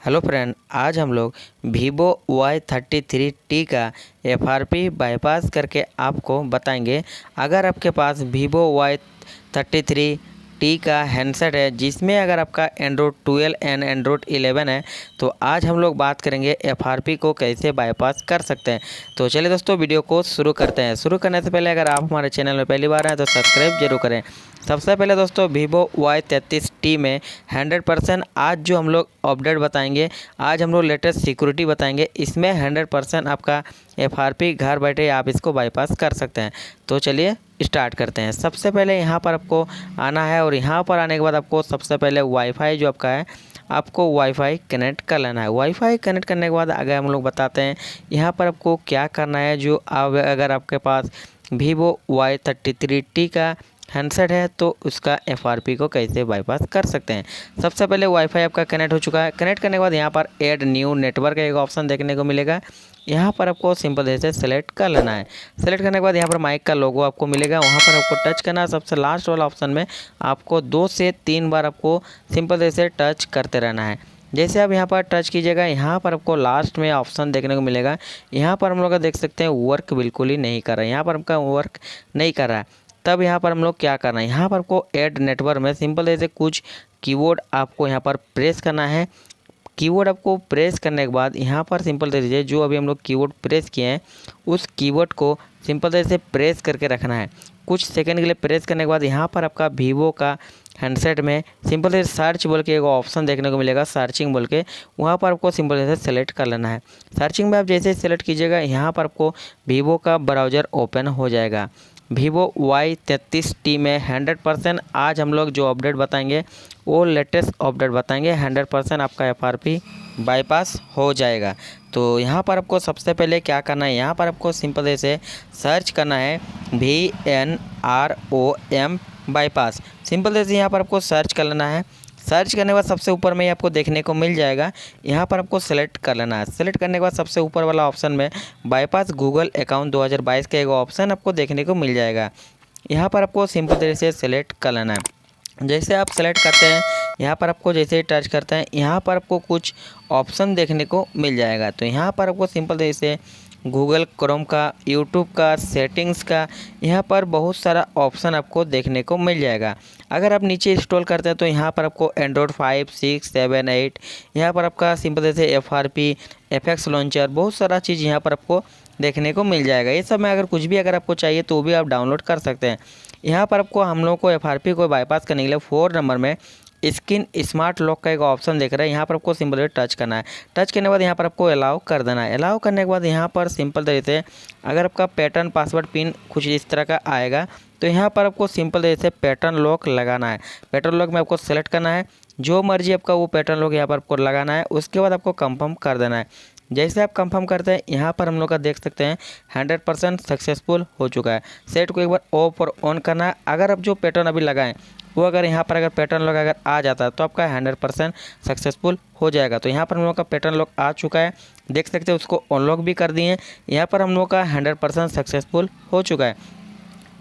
Hello friend, आज हम लोग वीवो Y33T का FRP बाईपास करके आपको बताएंगे। अगर आपके पास वीवो Y33T का हैंडसेट है जिसमें अगर आपका एंड्रॉयड 12 एंड एंड्रॉयड 11 है तो आज हम लोग बात करेंगे FRP को कैसे बाईपास कर सकते हैं। तो चलिए दोस्तों, वीडियो को शुरू करते हैं। शुरू करने से पहले अगर आप हमारे चैनल में पहली बार आए तो सब्सक्राइब जरूर करें। सबसे पहले दोस्तों, वीवो Y33T में 100% आज जो हम लोग अपडेट बताएंगे, आज हम लोग लेटेस्ट सिक्योरिटी बताएंगे। इसमें 100% आपका FRP घर बैठे आप इसको बाईपास कर सकते हैं। तो चलिए स्टार्ट करते हैं। सबसे पहले यहाँ पर आपको आना है और यहाँ पर आने के बाद आपको सबसे पहले वाईफाई जो आपका है आपको वाईफाई कनेक्ट कर लेना है। वाईफाई कनेक्ट करने के बाद आगे हम लोग बताते हैं यहाँ पर आपको क्या करना है। जो अगर आपके पास वीवो Y33T का हैंडसेट है तो उसका FRP को कैसे बाईपास कर सकते हैं। सबसे पहले वाईफाई आपका कनेक्ट हो चुका है। कनेक्ट करने के बाद यहाँ पर ऐड न्यू नेटवर्क का एक ऑप्शन देखने को मिलेगा। यहाँ पर आपको सिंपल जैसे सेलेक्ट कर लेना है। सेलेक्ट करने के बाद यहाँ पर माइक का लोगो आपको मिलेगा, वहाँ पर आपको टच करना है। सबसे लास्ट वाला ऑप्शन में आपको 2 से 3 बार आपको सिंपल जैसे टच करते रहना है। जैसे आप यहाँ पर टच कीजिएगा, यहाँ पर आपको लास्ट में ऑप्शन देखने को मिलेगा। यहाँ पर हम लोग देख सकते हैं वर्क बिल्कुल ही नहीं कर रहा है, यहाँ पर आपका वर्क नहीं कर रहा है। तब यहाँ पर हम लोग क्या करना है, यहाँ पर आपको ऐड नेटवर्क में सिंपल जैसे कुछ कीवर्ड आपको यहाँ पर प्रेस करना है। कीवर्ड आपको प्रेस करने के बाद यहाँ पर सिंपल तरीके जो अभी हम लोग कीवर्ड प्रेस किए हैं उस कीवर्ड को सिंपल तरीके से प्रेस करके रखना है। कुछ सेकंड के लिए प्रेस करने के बाद यहाँ पर आपका वीवो का हैंडसेट में सिंपल से सर्च बोल के एक ऑप्शन देखने को मिलेगा, सर्चिंग बोल के, वहाँ पर आपको सिंपल से सेलेक्ट कर लेना है। सर्चिंग में आप जैसे सेलेक्ट कीजिएगा यहाँ पर आपको वीवो का ब्राउज़र ओपन हो जाएगा। वीवो Y33T में 100% आज हम लोग जो अपडेट बताएंगे वो लेटेस्ट अपडेट बताएंगे। 100% आपका FRP बाईपास हो जाएगा। तो यहाँ पर आपको सबसे पहले क्या करना है, यहाँ पर आपको सिंपल जैसे सर्च करना है VNROM बाईपास। सिंपल जैसे यहाँ पर आपको सर्च कर लेना है। सर्च करने के बाद सबसे ऊपर में ही आपको देखने को मिल जाएगा। यहाँ पर आपको सेलेक्ट कर लेना है। सेलेक्ट करने के बाद सबसे ऊपर वाला ऑप्शन में बाईपास गूगल अकाउंट 2022 का एक ऑप्शन आपको देखने को मिल जाएगा। यहाँ पर आपको सिंपल तरीके से सेलेक्ट कर लेना है। जैसे आप सेलेक्ट करते हैं यहाँ पर आपको जैसे ही टच करते हैं यहाँ पर आपको कुछ ऑप्शन देखने को मिल जाएगा। तो यहाँ पर आपको सिंपल तरीके से गूगल क्रोम का, यूट्यूब का, सेटिंग्स का, यहाँ पर बहुत सारा ऑप्शन आपको देखने को मिल जाएगा। अगर आप नीचे इंस्टॉल करते हैं तो यहाँ पर आपको एंड्रॉयड 5, 6, 7, 8 यहाँ पर आपका सिंपल जैसे FRP, FX लॉन्चर, बहुत सारा चीज़ यहाँ पर आपको देखने को मिल जाएगा। ये सब में अगर कुछ भी अगर आपको चाहिए तो भी आप डाउनलोड कर सकते हैं। यहाँ पर आपको हम लोगों को FRP को बाईपास करने के लिए 4 नंबर में स्किन स्मार्ट लॉक का एक ऑप्शन देख रहे हैं, यहाँ पर आपको सिंपल टच करना है। टच करने के बाद यहाँ पर आपको अलाउ कर देना है। अलाउ करने के बाद यहाँ पर सिंपल तरीके से अगर आपका पैटर्न, पासवर्ड, पिन कुछ इस तरह का आएगा तो यहाँ पर आपको सिंपल तरीके से पैटर्न लॉक लगाना है। पैटर्न लॉक में आपको सेलेक्ट करना है, जो मर्जी आपका वो पैटर्न लॉक यहाँ पर आपको लगाना है। उसके बाद आपको कंफर्म कर देना है। जैसे आप कंफर्म करते हैं यहाँ पर हम लोग का देख सकते हैं 100% सक्सेसफुल हो चुका है। सेट को एक बार ऑफ और ऑन करना है। अगर आप जो पैटर्न अभी लगाएं वो अगर यहाँ पर अगर पैटर्न लॉक अगर आ जाता है तो आपका 100% सक्सेसफुल हो जाएगा। तो यहाँ पर हम लोग का पैटर्न लॉक आ चुका है, देख सकते हैं। उसको अनलॉक भी कर दिए हैं। यहाँ पर हम लोग का 100% सक्सेसफुल हो चुका है।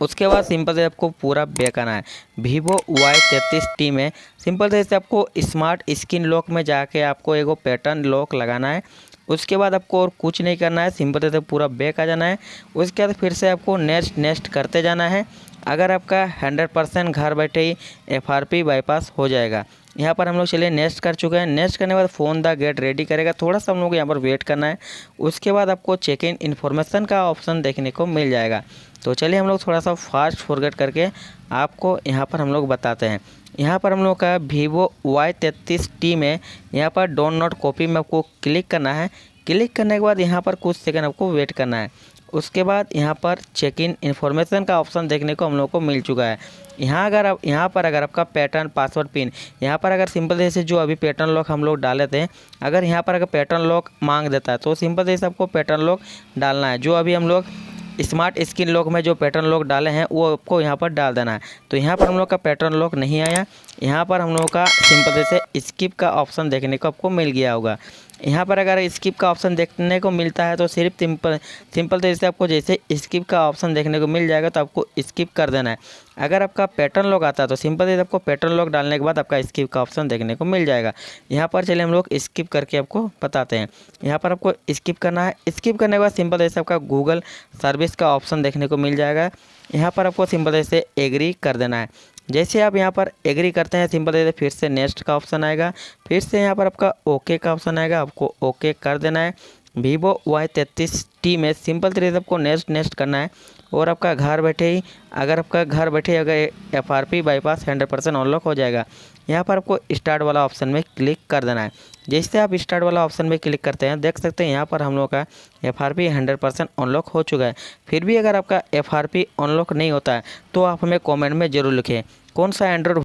उसके बाद सिंपल से आपको पूरा बैक आना है। वीवो Y33T में सिंपल से आपको स्मार्ट स्क्रीन लॉक में जाके आपको एगो पैटर्न लॉक लगाना है। उसके बाद आपको और कुछ नहीं करना है, सिंपल से पूरा बैक आ जाना है। उसके बाद फिर से आपको नेक्स्ट करते जाना है। अगर आपका 100% घर बैठे ही FRP बाईपास हो जाएगा। यहाँ पर हम लोग चलिए नेक्स्ट कर चुके हैं। नेक्स्ट करने के बाद फ़ोन द गेट रेडी करेगा, थोड़ा सा हम लोग यहाँ पर वेट करना है। उसके बाद आपको चेक इन इन्फॉर्मेशन का ऑप्शन देखने को मिल जाएगा। तो चलिए हम लोग थोड़ा सा फास्ट फॉरवर्ड करके आपको यहाँ पर हम लोग बताते हैं। यहाँ पर हम लोग का वीवो Y33T में यहाँ पर डाउनलोड कॉपी में आपको क्लिक करना है। क्लिक करने के बाद यहाँ पर कुछ सेकंड आपको वेट करना है। उसके बाद यहाँ पर चेक इन इन्फॉर्मेशन का ऑप्शन देखने को हम लोग को मिल चुका है। यहाँ पर अगर आपका पैटर्न, पासवर्ड, पिन, यहाँ पर अगर सिंपल जैसे जो अभी पैटर्न लॉक हम लोग डाले थे, अगर यहाँ पर अगर पैटर्न लॉक मांग देता है तो सिंपल जैसे आपको पैटर्न लॉक डालना है। जो अभी हम लोग स्मार्ट स्क्रीन लॉक में जो पैटर्न लॉक डाले हैं वो आपको यहाँ पर डाल देना है। तो यहाँ पर हम लोग का पैटर्न लॉक नहीं आया। यहाँ पर हम लोग का सिंपल जैसे स्किप का ऑप्शन देखने को आपको मिल गया होगा। यहाँ पर अगर स्किप का ऑप्शन देखने को मिलता है तो सिर्फ सिंपल तरीके से आपको जैसे स्किप का ऑप्शन देखने को मिल जाएगा तो आपको स्किप कर देना है। अगर आपका पैटर्न लॉक आता है तो सिंपल तरीके से आपको पैटर्न लॉक डालने के बाद आपका स्किप का ऑप्शन देखने को मिल जाएगा। यहाँ पर चलिए हम लोग स्किप करके आपको बताते हैं। यहाँ पर आपको स्किप करना है। स्किप करने के बाद सिंपल तरीके से आपका गूगल सर्विस का ऑप्शन देखने को मिल जाएगा। यहाँ पर आपको सिंपल तरीके से एग्री कर देना है। जैसे आप यहाँ पर एग्री करते हैं सिंपल तरीके से फिर से नेक्स्ट का ऑप्शन आएगा, फिर से यहाँ पर आपका ओके का ऑप्शन आएगा, आपको ओके कर देना है। Vivo Y33T में सिंपल तरीके से आपको नेक्स्ट करना है और आपका घर बैठे ही अगर FRP बाईपास 100% अनलॉक हो जाएगा। यहाँ पर आपको स्टार्ट वाला ऑप्शन में क्लिक कर देना है। जैसे आप स्टार्ट वाला ऑप्शन में क्लिक करते हैं देख सकते हैं यहाँ पर हम लोग का FRP 100% अनलॉक हो चुका है। फिर भी अगर आपका FRP अनलॉक नहीं होता है तो आप हमें कमेंट में ज़रूर लिखें कौन सा एंड्रॉयड